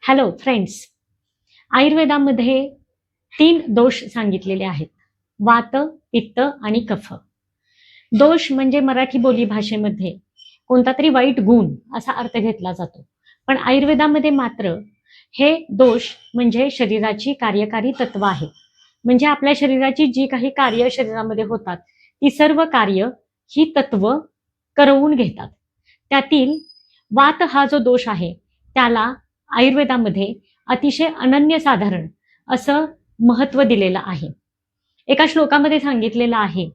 Hello friends, आयुर्वेदामध्ये 3 दोष सांगितलेले आहेत. वात, पित्त आणि कफ. दोष म्हणजे मराठी बोली भाषेमध्ये कोणता तरी वाईट गुण असा अर्थ घेतला जातो. पण आयुर्वेदामध्ये मात्र हे दोष म्हणजे शरीराची कार्यकारी तत्व आहेत. म्हणजे आपल्या शरीराची जी काही कार्य शरीरामध्ये होतात, ती सर्व कार्य ही तत्व करवून घेतात. त्यातील वात हा जो दोष आहे, त्याला आयुर्वेदामध्ये अतिशय अनन्यसाधारण असं महत्व दिलेलं आहे. एका श्लोकामध्ये सांगितलेलं आहे,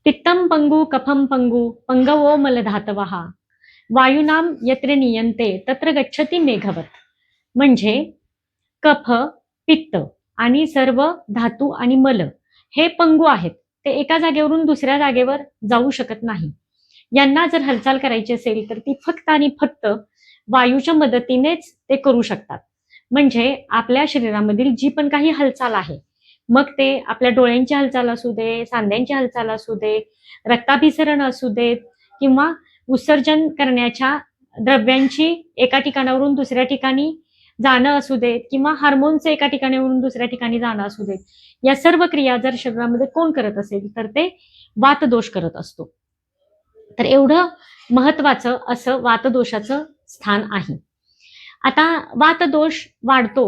पित्तम पंगु कफम पंगु पंगवो मलधातवः वायुनाम यत्र नियंते तत्र गच्छति मेघवत. म्हणजे कफ, पित्त आणि सर्व धातू आणि मल हे पंगू आहेत. ते एका जागेवरून दुसऱ्या जागेवर जाऊ शकत नाही. यांना जर हालचाल करायची असेल तर ती फक्त आणि फक्त वायूच्या मदतीनेच ते करू शकतात. म्हणजे आपल्या शरीरामधील जी पण काही हालचाल आहे, मग ते आपल्या डोळ्यांची हालचाल असू दे, सांध्यांची हालचाल असू दे, रक्ताभिसरण असू देत किंवा उत्सर्जन करण्याच्या द्रव्यांची एका ठिकाणावरून दुसऱ्या ठिकाणी जाणं असू देत किंवा हार्मोनचं एका ठिकाणावरून दुसऱ्या ठिकाणी जाणं असू देत, या सर्व क्रिया जर शरीरामध्ये कोण करत असेल तर ते वातदोष करत असतो. तर एवढं महत्वाचं असं वातदोषाचं स्थान आहे. आता वातदोष वाढतो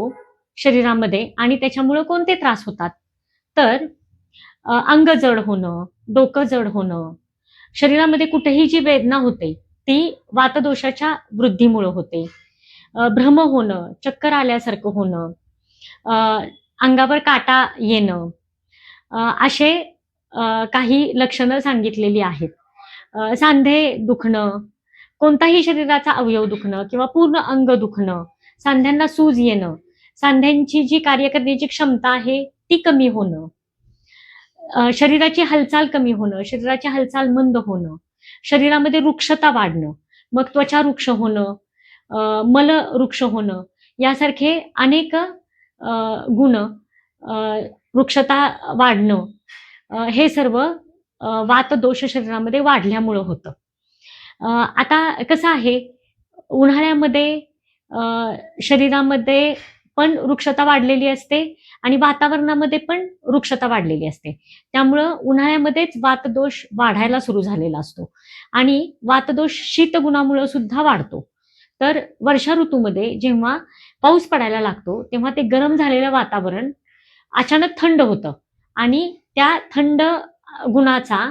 शरीरामध्ये आणि त्याच्यामुळे कोणते त्रास होतात, तर अंग जड होणं, डोकं जड होणं, शरीरामध्ये कुठेही जी वेदना होते ती वातदोषाच्या वृद्धीमुळे होते. भ्रम होणं, चक्कर आल्यासारखं होणं, अंगावर काटा येणं, असे काही लक्षणं सांगितलेली आहेत. सांधे दुखणं, कोणताही शरीराचा अवयव दुखणं किंवा पूर्ण अंग दुखणं, सांध्यांना सूज येणं, सांध्यांची जी कार्य करण्याची क्षमता आहे ती कमी होणं, शरीराची हालचाल कमी होणं, शरीराची हालचाल मंद होणं, शरीरामध्ये रुक्षता वाढणं, मग त्वचा रुक्ष होणं, मल रुक्ष होणं, यासारखे अनेक गुण, वृक्षता वाढणं, हे सर्व वातदोष शरीरामध्ये वाढल्यामुळं होतं. आता कसं आहे, उन्हाळ्यामध्ये शरीरामध्ये पण वृक्षता वाढलेली असते आणि वातावरणामध्ये पण वृक्षता वाढलेली असते. त्यामुळं उन्हाळ्यामध्येच वातदोष वाढायला सुरू झालेला असतो आणि वातदोष शीतगुणामुळं सुद्धा वाढतो. तर वर्षा ऋतूमध्ये जेव्हा पाऊस पडायला लागतो, तेव्हा ते गरम झालेलं वातावरण अचानक थंड होतं आणि त्या थंड गुणाचा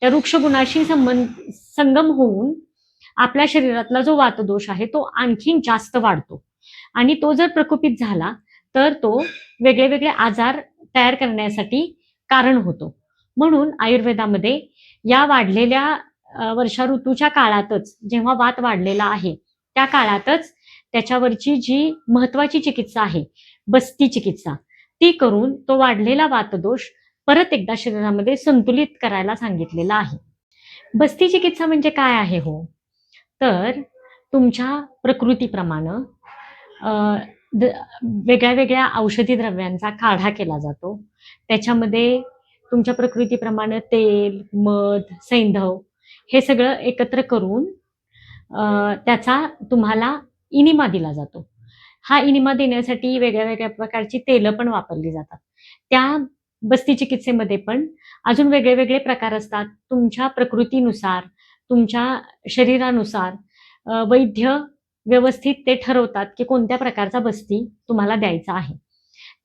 त्या वृक्ष गुणाशी संगम होऊन आपल्या शरीरातला जो वातदोष आहे तो आणखीन जास्त वाढतो आणि तो जर प्रकोपित झाला तर तो वेगळे वेगळे आजार तयार करण्यासाठी कारण होतो. म्हणून आयुर्वेदामध्ये या वाढलेल्या वर्षा ऋतूच्या काळातच, जेव्हा वात वाढलेला आहे त्या काळातच त्याच्यावरची जी महत्वाची चिकित्सा आहे, बस्ती चिकित्सा, ती करून तो वाढलेला वातदोष परत एकदा शरीरामध्ये संतुलित करायला सांगितलेला आहे. बस्ती चिकित्सा म्हणजे काय आहे हो, तर तुमच्या प्रकृतीप्रमाणे वेगळ्या वेगळ्या औषधी द्रव्यांचा काढा केला जातो. त्याच्यामध्ये तुमच्या प्रकृतीप्रमाणे तेल, मध, सैंधव हे सगळं एकत्र करून त्याचा तुम्हाला इनिमा दिला जातो. हा इनिमा देण्यासाठी वेगळ्या वेगळ्या प्रकारची तेलं पण वापरली जातात. त्या बस्ती चिकित्सेमध्ये पण अजून वेगळे वेगळे प्रकार असतात. तुमच्या प्रकृतीनुसार, तुमच्या शरीरानुसार वैद्य व्यवस्थित ते ठरवतात की कोणत्या प्रकारचा बस्ती तुम्हाला द्यायचा आहे.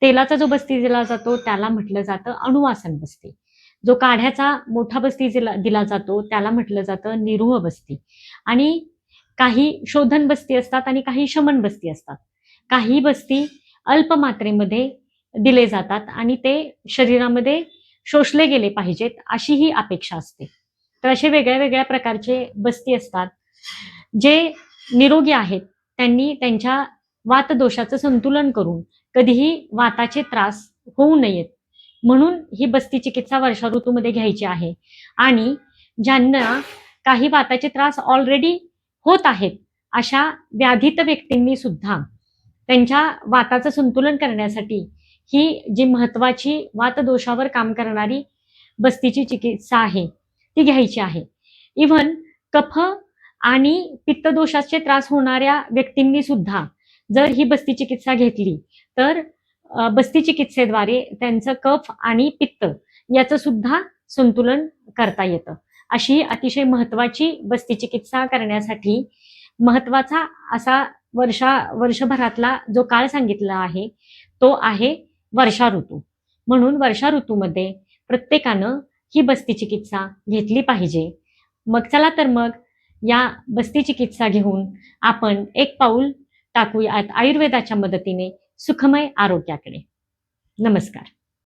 तेलाचा जो बस्ती दिला जातो त्याला म्हटलं जातं अणुवासन बस्ती. जो काढ्याचा मोठा बस्ती दिला जातो त्याला म्हटलं जातं निरूह बस्ती. आणि काही शोधन बस्ती असतात आणि काही शमन बस्ती असतात. काही बस्ती अल्प मात्रेमध्ये दिले जातात आणि ते शरीरामध्ये शोषले गेले पाहिजेत अशी ही अपेक्षा असते. तर असे वेगळ्या वेगळ्या प्रकारचे बस्ती असतात. जे निरोगी आहेत त्यांनी त्यांच्या वातदोषाचं संतुलन करून कधीही वाताचे त्रास होऊ नयेत म्हणून ही बस्ती चिकित्सा वर्षा ऋतूमध्ये घ्यायची आहे. आणि ज्यांना काही वाताचे त्रास ऑलरेडी होत आहेत अशा व्याधित व्यक्तींनी सुद्धा त्यांच्या वाताचं संतुलन करण्यासाठी ही जी महत्वाची वातदोषावर काम करणारी बस्तीची चिकित्सा आहे ती घ्यायची आहे. इव्हन कफ आणि पित्तदोषाचे त्रास होणाऱ्या व्यक्तींनी सुद्धा जर ही बस्ती चिकित्सा घेतली तर बस्ती चिकित्सेद्वारे त्यांचं कफ आणि पित्त याचं सुद्धा संतुलन करता येतं. अशी अतिशय महत्वाची बस्ती चिकित्सा करण्यासाठी महत्वाचा असा वर्षभरातला जो काळ सांगितला आहे तो आहे वर्षा ऋतू. म्हणून वर्षा ऋतूमध्ये प्रत्येकानं ही बस्ती चिकित्सा घेतली पाहिजे. मग चला तर मग या बस्ती चिकित्सा घेऊन आपण एक पाऊल टाकूयात आयुर्वेदाच्या मदतीने सुखमय आरोग्याकडे. नमस्कार.